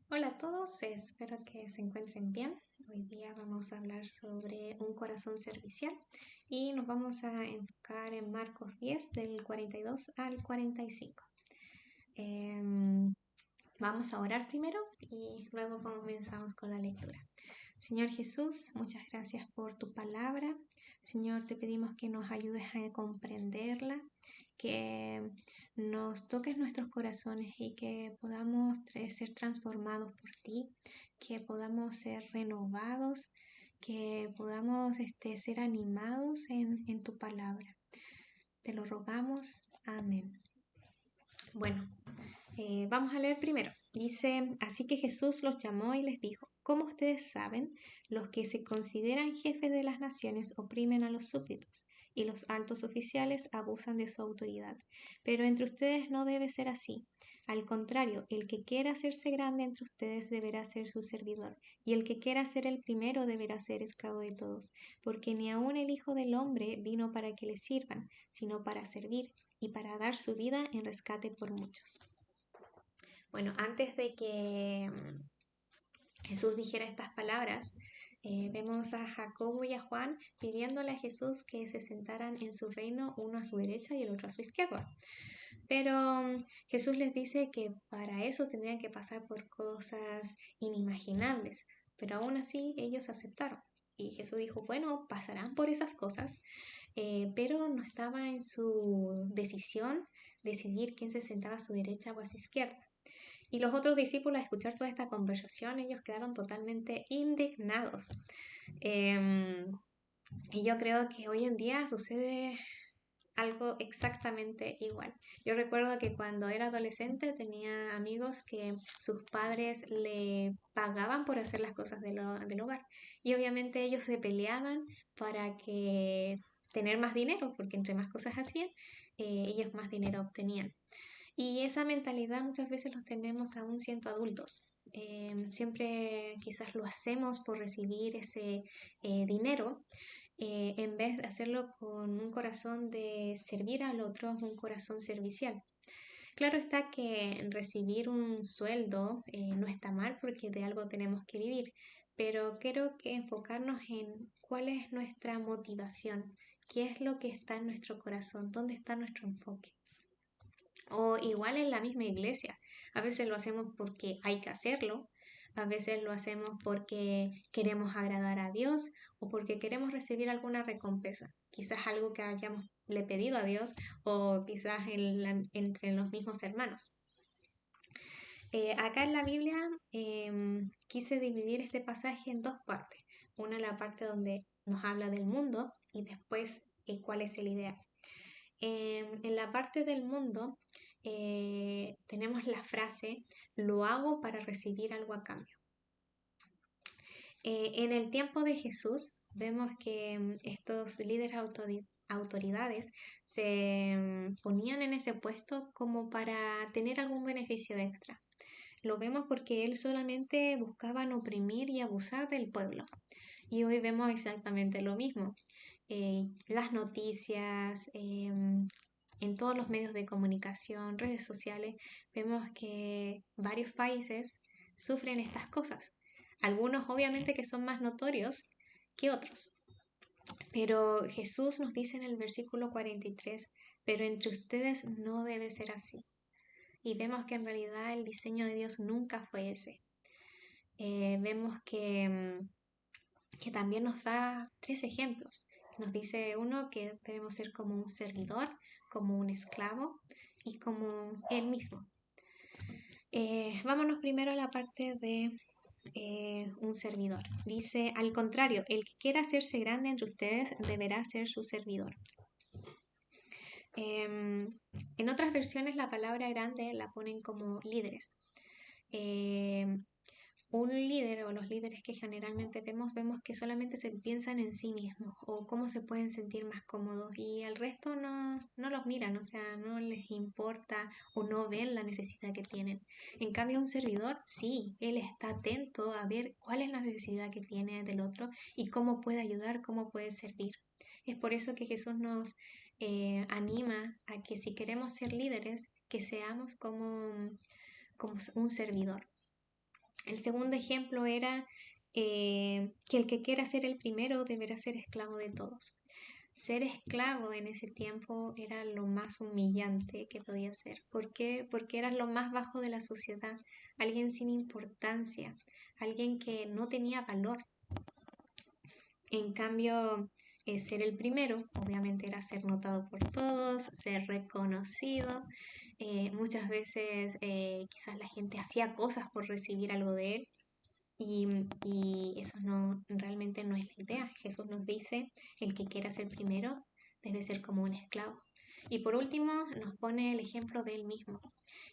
Hola a todos, espero que se encuentren bien. Hoy día vamos a hablar sobre un corazón servicial y nos vamos a enfocar en Marcos 10 del 42 al 45. Em, Vamos a orar primero y luego comenzamos con la lectura. Señor Jesús, muchas gracias por tu palabra. Señor, te pedimos que nos ayudes a comprenderla, que nos toques nuestros corazones y que podamos ser transformados por ti, que podamos ser renovados, que podamos ser animados en tu palabra. Te lo rogamos. Amén. Bueno, vamos a leer primero. Dice, así que Jesús los llamó y les dijo, como ustedes saben, los que se consideran jefes de las naciones oprimen a los súbditos, y los altos oficiales abusan de su autoridad. Pero entre ustedes no debe ser así. Al contrario, el que quiera hacerse grande entre ustedes deberá ser su servidor, y el que quiera ser el primero deberá ser esclavo de todos, porque ni aun el Hijo del Hombre vino para que le sirvan, sino para servir y para dar su vida en rescate por muchos. Bueno, antes de que Jesús dijera estas palabras, vemos a Jacobo y a Juan pidiéndole a Jesús que se sentaran en su reino, uno a su derecha y el otro a su izquierda. Pero Jesús les dice que para eso tendrían que pasar por cosas inimaginables, pero aún así ellos aceptaron. Y Jesús dijo, bueno, pasarán por esas cosas, pero no estaba en su decisión decidir quién se sentaba a su derecha o a su izquierda. Y los otros discípulos, al escuchar toda esta conversación, ellos quedaron totalmente indignados. Em, y yo creo que hoy en día sucede algo exactamente igual. Yo recuerdo que cuando era adolescente tenía amigos que sus padres le pagaban por hacer las cosas del hogar. Y obviamente ellos se peleaban para que tener más dinero, porque entre más cosas hacían, ellos más dinero obtenían. Y esa mentalidad muchas veces los tenemos aún siendo adultos. Siempre quizás lo hacemos por recibir ese dinero, en vez de hacerlo con un corazón de servir al otro, un corazón servicial. Claro está que recibir un sueldo no está mal porque de algo tenemos que vivir, pero quiero que enfocarnos en cuál es nuestra motivación, qué es lo que está en nuestro corazón, dónde está nuestro enfoque. O igual en la misma iglesia. A veces lo hacemos porque hay que hacerlo, a veces lo hacemos porque queremos agradar a Dios o porque queremos recibir alguna recompensa. Quizás algo que hayamos le pedido a Dios o quizás entre los mismos hermanos. Acá en la Biblia quise dividir este pasaje en dos partes. Una la parte donde nos habla del mundo y después cuál es el ideal. En la parte del mundo tenemos la frase, lo hago para recibir algo a cambio. En el tiempo de Jesús vemos que estos líderes autoridades se ponían en ese puesto como para tener algún beneficio extra. Lo vemos porque él solamente buscaban oprimir y abusar del pueblo. Y hoy vemos exactamente lo mismo. Las noticias, en todos los medios de comunicación, redes sociales, vemos que varios países sufren estas cosas. Algunos obviamente que son más notorios que otros. Pero Jesús nos dice en el versículo 43, pero entre ustedes no debe ser así. Y vemos que en realidad el diseño de Dios nunca fue ese. Vemos que también nos da tres ejemplos. Nos dice uno que debemos ser como un servidor, como un esclavo y como él mismo. Vámonos primero a la parte de un servidor. Dice, al contrario, el que quiera hacerse grande entre ustedes deberá ser su servidor. En otras versiones la palabra grande la ponen como líderes. Un líder o los líderes que generalmente vemos que solamente se piensan en sí mismos o cómo se pueden sentir más cómodos y el resto no los miran, o sea, no les importa o no ven la necesidad que tienen. En cambio, un servidor, sí, él está atento a ver cuál es la necesidad que tiene del otro y cómo puede ayudar, cómo puede servir. Es por eso que Jesús nos anima a que si queremos ser líderes, que seamos como un servidor. El segundo ejemplo era que el que quiera ser el primero deberá ser esclavo de todos. Ser esclavo en ese tiempo era lo más humillante que podía ser. ¿Por qué? Porque eras lo más bajo de la sociedad, alguien sin importancia, alguien que no tenía valor. En cambio, ser el primero, obviamente era ser notado por todos, ser reconocido. Muchas veces quizás la gente hacía cosas por recibir algo de él. Y eso no, realmente no es la idea. Jesús nos dice, el que quiera ser primero debe ser como un esclavo. Y por último nos pone el ejemplo de él mismo.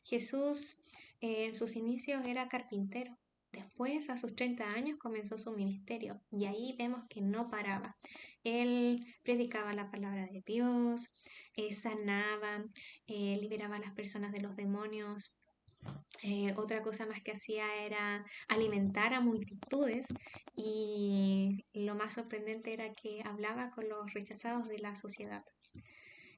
Jesús en sus inicios era carpintero. Después, a sus 30 años, comenzó su ministerio y ahí vemos que no paraba. Él predicaba la palabra de Dios, sanaba, liberaba a las personas de los demonios. Otra cosa más que hacía era alimentar a multitudes y lo más sorprendente era que hablaba con los rechazados de la sociedad.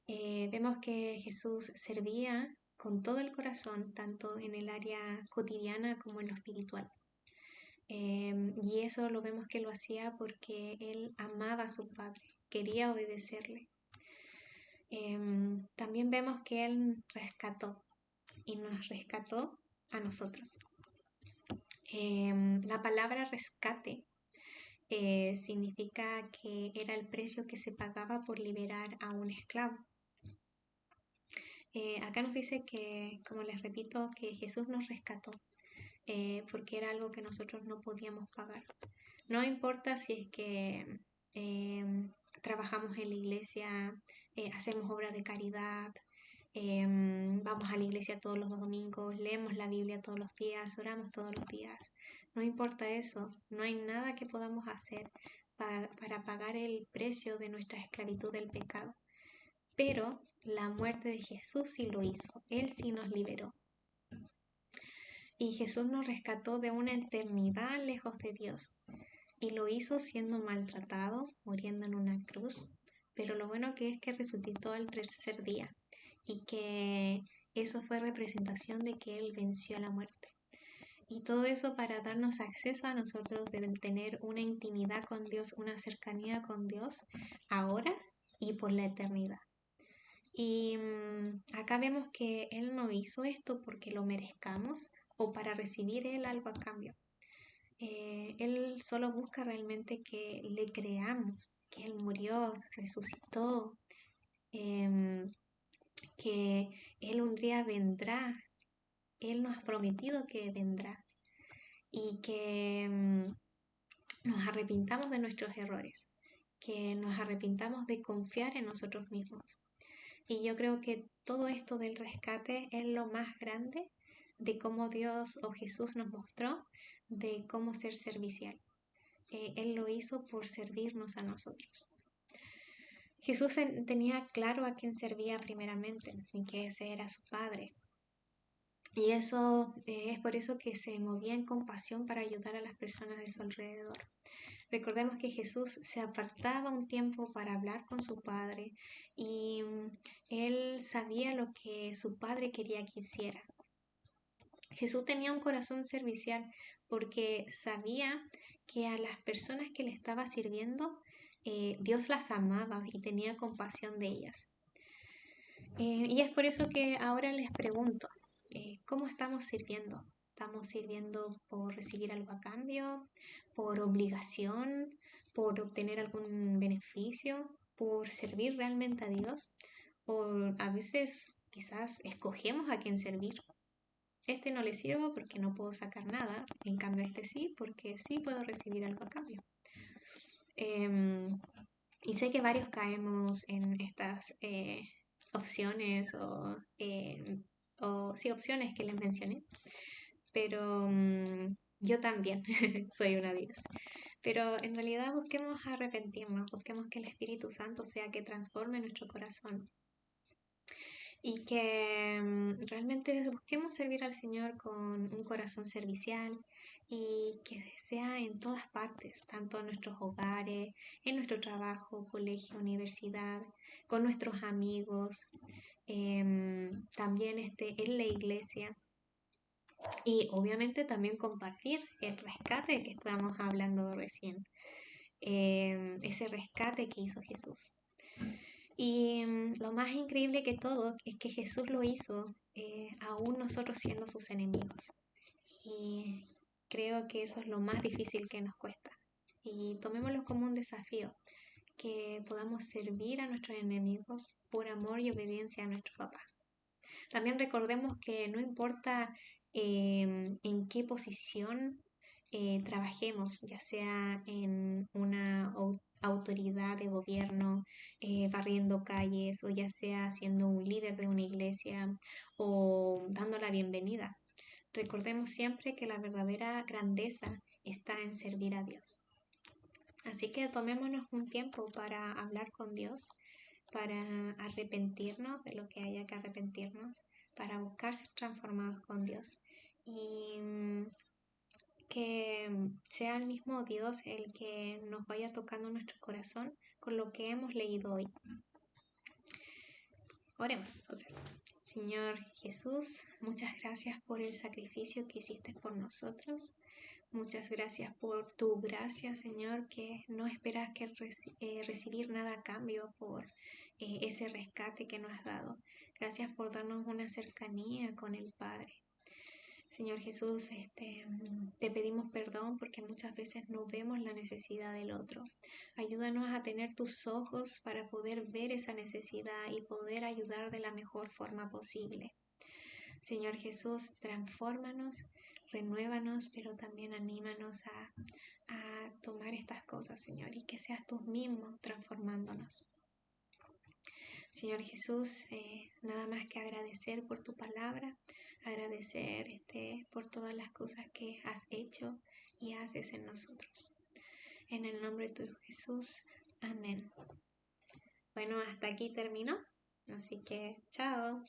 Vemos que Jesús servía con todo el corazón, tanto en el área cotidiana como en lo espiritual. Y eso lo vemos que lo hacía porque él amaba a su Padre, quería obedecerle. También vemos que él rescató y nos rescató a nosotros. La palabra rescate significa que era el precio que se pagaba por liberar a un esclavo. Acá nos dice que, como les repito, que Jesús nos rescató porque era algo que nosotros no podíamos pagar. No importa si es que trabajamos en la iglesia, hacemos obras de caridad, vamos a la iglesia todos los domingos, leemos la Biblia todos los días, oramos todos los días. No importa eso, no hay nada que podamos hacer para pagar el precio de nuestra esclavitud del pecado. Pero la muerte de Jesús sí lo hizo, Él sí nos liberó. Y Jesús nos rescató de una eternidad lejos de Dios. Y lo hizo siendo maltratado, muriendo en una cruz. Pero lo bueno que es que resucitó al tercer día. Y que eso fue representación de que Él venció a la muerte. Y todo eso para darnos acceso a nosotros de tener una intimidad con Dios, una cercanía con Dios, ahora y por la eternidad. Y acá vemos que Él no hizo esto porque lo merezcamos o para recibir Él algo a cambio. Él solo busca realmente que le creamos, que Él murió, resucitó, que Él un día vendrá. Él nos ha prometido que vendrá y que nos arrepintamos de nuestros errores, que nos arrepintamos de confiar en nosotros mismos. Y yo creo que todo esto del rescate es lo más grande de cómo Dios o Jesús nos mostró de cómo ser servicial. Él lo hizo por servirnos a nosotros. Jesús tenía claro a quién servía primeramente y que ese era su Padre. Y eso es por eso que se movía en compasión para ayudar a las personas de su alrededor. Recordemos que Jesús se apartaba un tiempo para hablar con su Padre y él sabía lo que su Padre quería que hiciera. Jesús tenía un corazón servicial porque sabía que a las personas que le estaba sirviendo, Dios las amaba y tenía compasión de ellas. Y es por eso que ahora les pregunto, ¿cómo estamos sirviendo? ¿Estamos sirviendo por recibir algo a cambio? ¿Por obligación? ¿Por obtener algún beneficio? ¿Por servir realmente a Dios? ¿O a veces quizás escogemos a quién servir? Este no le sirvo porque no puedo sacar nada, en cambio este sí, porque sí puedo recibir algo a cambio. Y sé que varios caemos en estas opciones sí, opciones que les mencioné, pero yo también soy una de ellas. Pero en realidad busquemos arrepentirnos, busquemos que el Espíritu Santo sea que transforme nuestro corazón y que realmente busquemos servir al Señor con un corazón servicial y que sea en todas partes, tanto en nuestros hogares, en nuestro trabajo, colegio, universidad, con nuestros amigos, también en la iglesia. y obviamente también compartir el rescate que estábamos hablando recién, ese rescate que hizo Jesús. Y lo más increíble que todo es que Jesús lo hizo aún nosotros siendo sus enemigos. Y creo que eso es lo más difícil que nos cuesta. Y tomémoslo como un desafío, que podamos servir a nuestros enemigos por amor y obediencia a nuestro papá. También recordemos que no importa en qué posición trabajemos, ya sea en una autoridad de gobierno, barriendo calles, o ya sea siendo un líder de una iglesia o dando la bienvenida. Recordemos siempre que la verdadera grandeza está en servir a Dios. Así que tomémonos un tiempo para hablar con Dios, para arrepentirnos de lo que haya que arrepentirnos, para buscar ser transformados con Dios y que sea el mismo Dios el que nos vaya tocando nuestro corazón con lo que hemos leído hoy. Oremos entonces. Señor Jesús, muchas gracias por el sacrificio que hiciste por nosotros. Muchas gracias por tu gracia, Señor, que no esperas que recibir nada a cambio por ese rescate que nos has dado. Gracias por darnos una cercanía con el Padre. Señor Jesús, te pedimos perdón porque muchas veces no vemos la necesidad del otro. Ayúdanos a tener tus ojos para poder ver esa necesidad y poder ayudar de la mejor forma posible. Señor Jesús, transfórmanos, renuévanos, pero también anímanos a tomar estas cosas, Señor, y que seas tú mismo transformándonos. Señor Jesús, nada más que agradecer por tu palabra, agradecer por todas las cosas que has hecho y haces en nosotros. En el nombre de tu Hijo Jesús, amén. Bueno, hasta aquí terminó, así que chao.